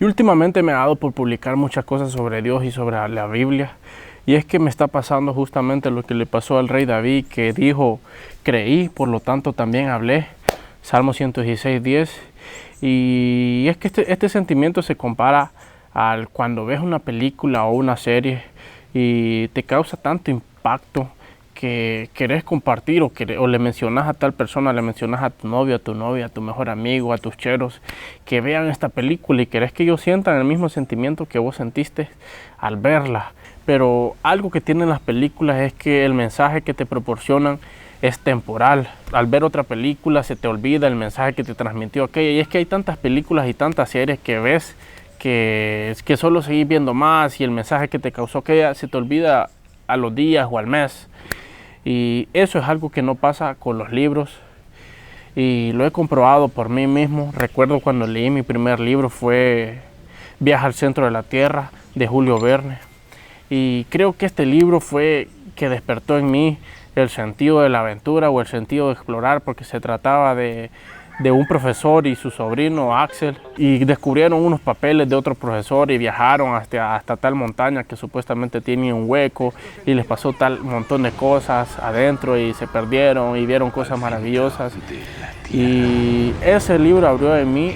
Y últimamente me ha dado por publicar muchas cosas sobre Dios y sobre la Biblia. Y es que me está pasando justamente lo que le pasó al rey David, que dijo, creí, por lo tanto también hablé. Salmo 116:10. Y es que este sentimiento se compara al cuando ves una película o una serie y te causa tanto impacto que querés compartir o le mencionas a tal persona, le mencionas a tu novio, a tu novia, a tu mejor amigo, a tus cheros, que vean esta película y querés que ellos sientan el mismo sentimiento que vos sentiste al verla. Pero algo que tienen las películas es que el mensaje que te proporcionan es temporal. Al ver otra película se te olvida el mensaje que te transmitió aquella. Y es que hay tantas películas y tantas series que ves que solo seguís viendo más y el mensaje que te causó aquella se te olvida a los días o al mes. Y eso es algo que no pasa con los libros y lo he comprobado por mí mismo. Recuerdo cuando leí mi primer libro, fue Viaje al centro de la Tierra, de Julio Verne. Y creo que este libro fue que despertó en mí el sentido de la aventura o el sentido de explorar, porque se trataba de un profesor y su sobrino Axel, y descubrieron unos papeles de otro profesor y viajaron hasta tal montaña que supuestamente tenía un hueco y les pasó tal montón de cosas adentro y se perdieron y vieron cosas maravillosas. Y ese libro abrió en mí,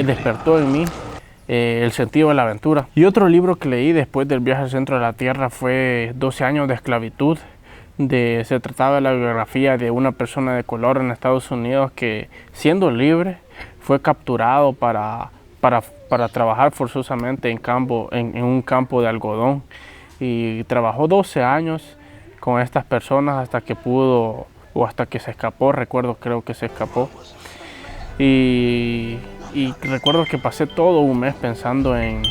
despertó en mí el sentido de la aventura. Y otro libro que leí después del Viaje al centro de la Tierra fue 12 años de esclavitud. Se trataba de la biografía de una persona de color en Estados Unidos que, siendo libre, fue capturado para trabajar forzosamente en un campo de algodón, y trabajó 12 años con estas personas hasta que pudo, o hasta que se escapó. Creo que se escapó. Y recuerdo que pasé todo un mes pensando en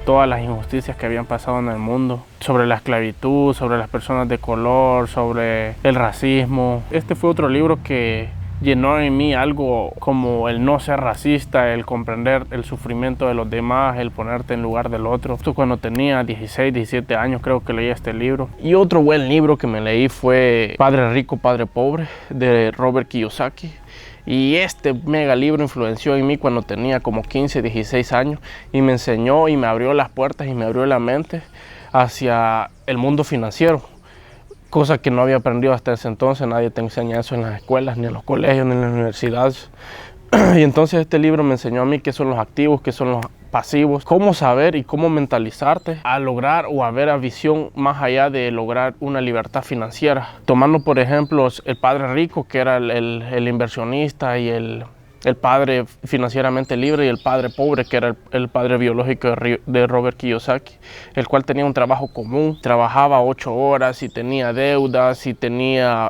todas las injusticias que habían pasado en el mundo, sobre la esclavitud, sobre las personas de color, sobre el racismo. Este fue otro libro que llenó en mí algo como el no ser racista, el comprender el sufrimiento de los demás, el ponerte en lugar del otro. Esto cuando tenía 16, 17 años creo que leí este libro. Y otro buen libro que me leí fue Padre Rico, Padre Pobre, de Robert Kiyosaki. Y este mega libro influenció en mí cuando tenía como 15, 16 años y me enseñó y me abrió las puertas y me abrió la mente hacia el mundo financiero, cosa que no había aprendido hasta ese entonces. Nadie te enseña eso en las escuelas, ni en los colegios, ni en las universidades. Y entonces este libro me enseñó a mí qué son los activos, qué son los pasivos, cómo saber y cómo mentalizarte a lograr o a ver a visión más allá de lograr una libertad financiera. Tomando por ejemplo el padre rico, que era el inversionista y el padre financieramente libre, y el padre pobre, que era el padre biológico de Robert Kiyosaki, el cual tenía un trabajo común, trabajaba 8 horas y tenía deudas y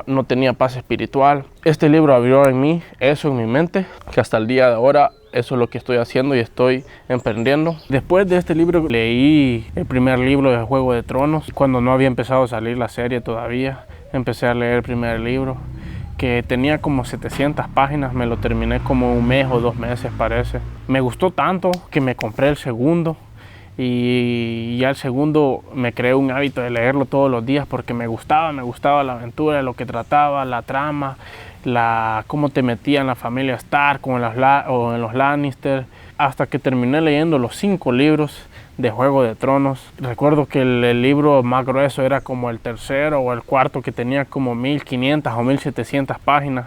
no tenía paz espiritual. Este libro abrió en mí eso, en mi mente, que hasta el día de ahora eso es lo que estoy haciendo y estoy emprendiendo. Después de este libro leí el primer libro de Juego de Tronos, cuando no había empezado a salir la serie todavía. Empecé a leer el primer libro, que tenía como 700 páginas, me lo terminé como un mes o 2 meses parece. Me gustó tanto que me compré el segundo, y ya el segundo me creé un hábito de leerlo todos los días porque me gustaba la aventura, lo que trataba, la trama, cómo te metía en la familia Stark o en los Lannister, hasta que terminé leyendo los 5 libros de Juego de Tronos. Recuerdo que el libro más grueso era como el tercero o el cuarto, que tenía como 1500 o 1700 páginas,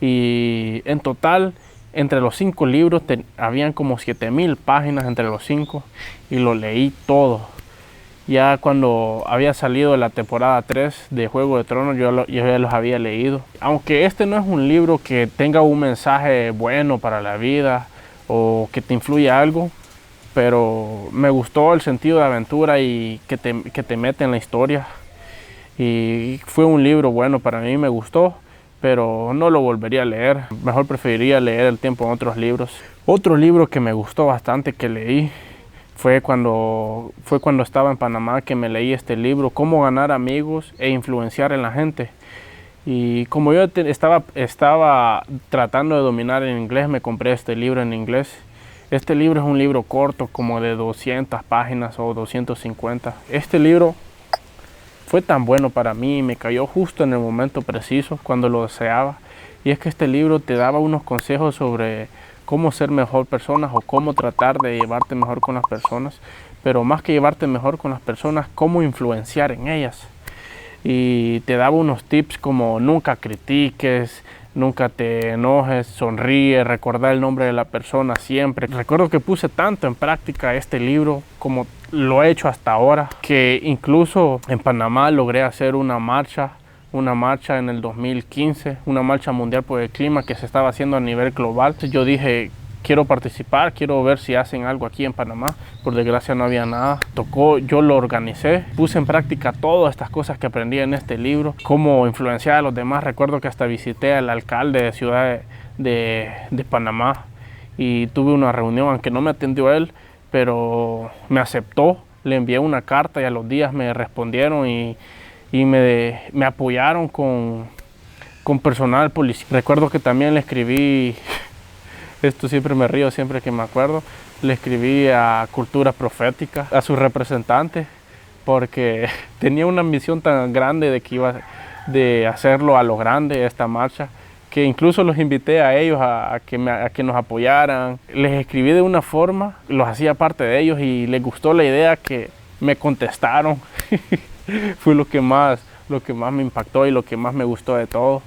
y en total entre los 5 libros habían como 7000 páginas entre los 5, y lo leí todo. Ya cuando había salido la temporada 3 de Juego de Tronos, yo ya los había leído. Aunque este no es un libro que tenga un mensaje bueno para la vida o que te influya algo, pero me gustó el sentido de aventura y que te mete en la historia. Y fue un libro bueno para mí, me gustó, pero no lo volvería a leer. Mejor preferiría leer el tiempo en otros libros. Otro libro que me gustó bastante que leí fue cuando estaba en Panamá, que me leí este libro, Cómo ganar amigos e influenciar en la gente. Y como yo estaba tratando de dominar el inglés, me compré este libro en inglés. Este libro es un libro corto, como de 200 páginas o 250. Este libro fue tan bueno para mí y me cayó justo en el momento preciso, cuando lo deseaba. Y es que este libro te daba unos consejos sobre cómo ser mejor persona o cómo tratar de llevarte mejor con las personas, pero más que llevarte mejor con las personas, cómo influenciar en ellas. Y te daba unos tips como nunca critiques, nunca te enojes, sonríe, recordar el nombre de la persona siempre. Recuerdo que puse tanto en práctica este libro como lo he hecho hasta ahora, que incluso en Panamá logré hacer una marcha en el 2015, una marcha mundial por el clima que se estaba haciendo a nivel global. Entonces yo dije, quiero participar, quiero ver si hacen algo aquí en Panamá. Por desgracia no había nada. Tocó, yo lo organicé, puse en práctica todas estas cosas que aprendí en este libro, cómo influenciar a los demás. Recuerdo que hasta visité al alcalde de Ciudad de Panamá y tuve una reunión, aunque no me atendió él, pero me aceptó. Le envié una carta y a los días me respondieron y me apoyaron con personal policial. Recuerdo que también le escribí, esto siempre me río siempre que me acuerdo, le escribí a Cultura Profética, a sus representantes, porque tenía una ambición tan grande de que iba de hacerlo a lo grande esta marcha, que incluso los invité a ellos a que nos apoyaran. Les escribí de una forma, los hacía parte de ellos y les gustó la idea, que me contestaron. Fue lo que más me impactó y lo que más me gustó de todo,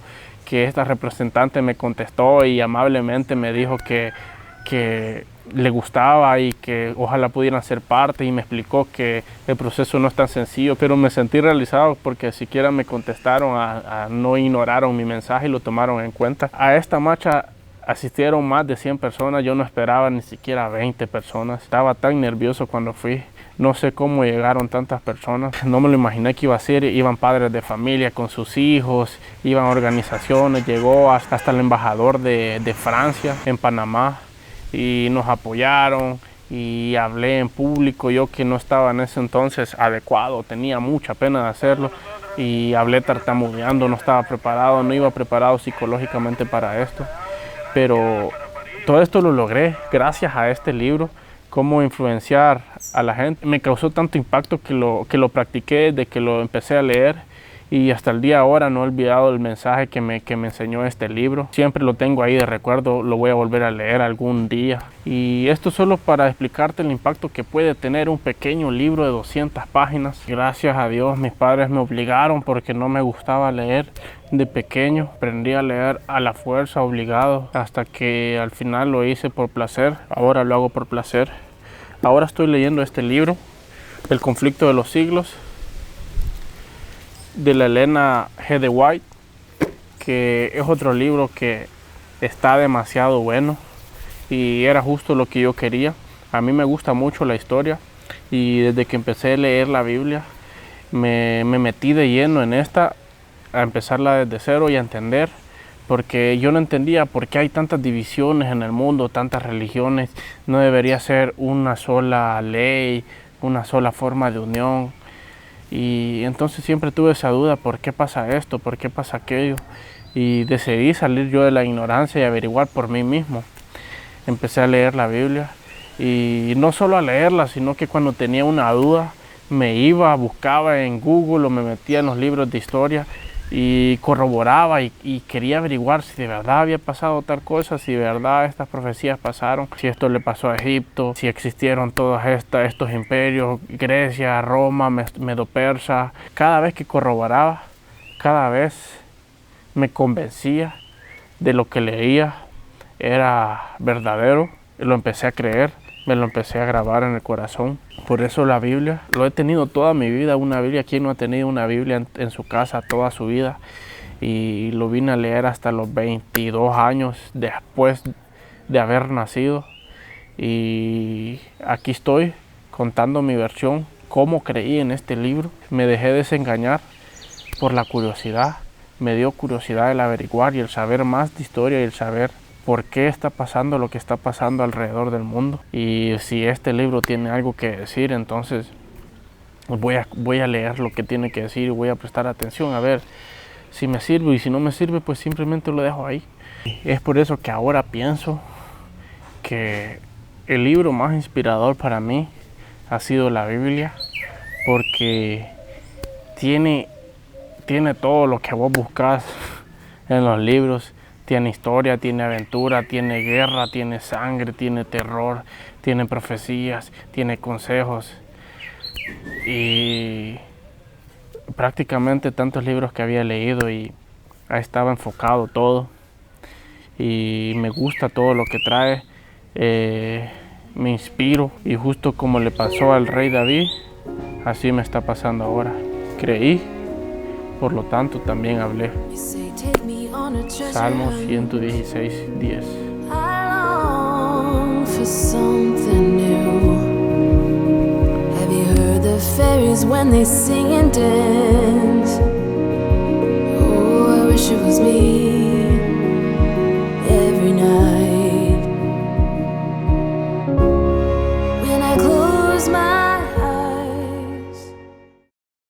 que esta representante me contestó y amablemente me dijo que le gustaba y que ojalá pudieran ser parte, y me explicó que el proceso no es tan sencillo, pero me sentí realizado porque siquiera me contestaron, no ignoraron mi mensaje y lo tomaron en cuenta. A esta marcha asistieron más de 100 personas, yo no esperaba ni siquiera 20 personas, estaba tan nervioso cuando fui. No sé cómo llegaron tantas personas, no me lo imaginé que iba a ser. Iban padres de familia con sus hijos, iban organizaciones, llegó hasta el embajador de Francia en Panamá y nos apoyaron, y hablé en público, yo que no estaba en ese entonces adecuado, tenía mucha pena de hacerlo y hablé tartamudeando, no estaba preparado, no iba preparado psicológicamente para esto, pero todo esto lo logré gracias a este libro. Cómo influenciar a la gente. Me causó tanto impacto que lo practiqué desde que lo empecé a leer, y hasta el día de ahora no he olvidado el mensaje que me enseñó este libro. Siempre lo tengo ahí de recuerdo, lo voy a volver a leer algún día. Y esto solo para explicarte el impacto que puede tener un pequeño libro de 200 páginas. Gracias a Dios mis padres me obligaron porque no me gustaba leer. De pequeño aprendí a leer a la fuerza, obligado, hasta que al final lo hice por placer. Ahora lo hago por placer. Ahora estoy leyendo este libro, El conflicto de los siglos, de la Elena G. de White, que es otro libro que está demasiado bueno y era justo lo que yo quería. A mí me gusta mucho la historia, y desde que empecé a leer la Biblia me metí de lleno en esta, a empezarla desde cero y a entender, porque yo no entendía por qué hay tantas divisiones en el mundo, tantas religiones. No debería ser una sola ley, una sola forma de unión. Y entonces siempre tuve esa duda, ¿por qué pasa esto? ¿Por qué pasa aquello? Y decidí salir yo de la ignorancia y averiguar por mí mismo. Empecé a leer la Biblia, y no solo a leerla, sino que cuando tenía una duda me iba, buscaba en Google o me metía en los libros de historia y corroboraba y quería averiguar si de verdad había pasado tal cosa, si de verdad estas profecías pasaron, si esto le pasó a Egipto, si existieron todos estos imperios, Grecia, Roma, Medo-Persa. Cada vez que corroboraba, cada vez me convencía de lo que leía era verdadero, lo empecé a creer, me lo empecé a grabar en el corazón. Por eso la Biblia, lo he tenido toda mi vida, una Biblia. ¿Quién no ha tenido una Biblia en su casa toda su vida? Y lo vine a leer hasta los 22 años después de haber nacido. Y aquí estoy contando mi versión, cómo creí en este libro. Me dejé desengañar por la curiosidad. Me dio curiosidad el averiguar y el saber más de historia y el saber por qué está pasando lo que está pasando alrededor del mundo. Y si este libro tiene algo que decir, entonces voy a leer lo que tiene que decir y voy a prestar atención a ver si me sirve, y si no me sirve, pues simplemente lo dejo ahí. Es por eso que ahora pienso que el libro más inspirador para mí ha sido la Biblia, porque tiene todo lo que vos buscás en los libros. Tiene historia, tiene aventura, tiene guerra, tiene sangre, tiene terror, tiene profecías, tiene consejos. Y prácticamente tantos libros que había leído y ahí estaba enfocado todo. Y me gusta todo lo que trae. Me inspiro y justo como le pasó al rey David, así me está pasando ahora. Creí, por lo tanto también hablé. Salmo 116:10. When they sing and dance, oh, I wish it was me.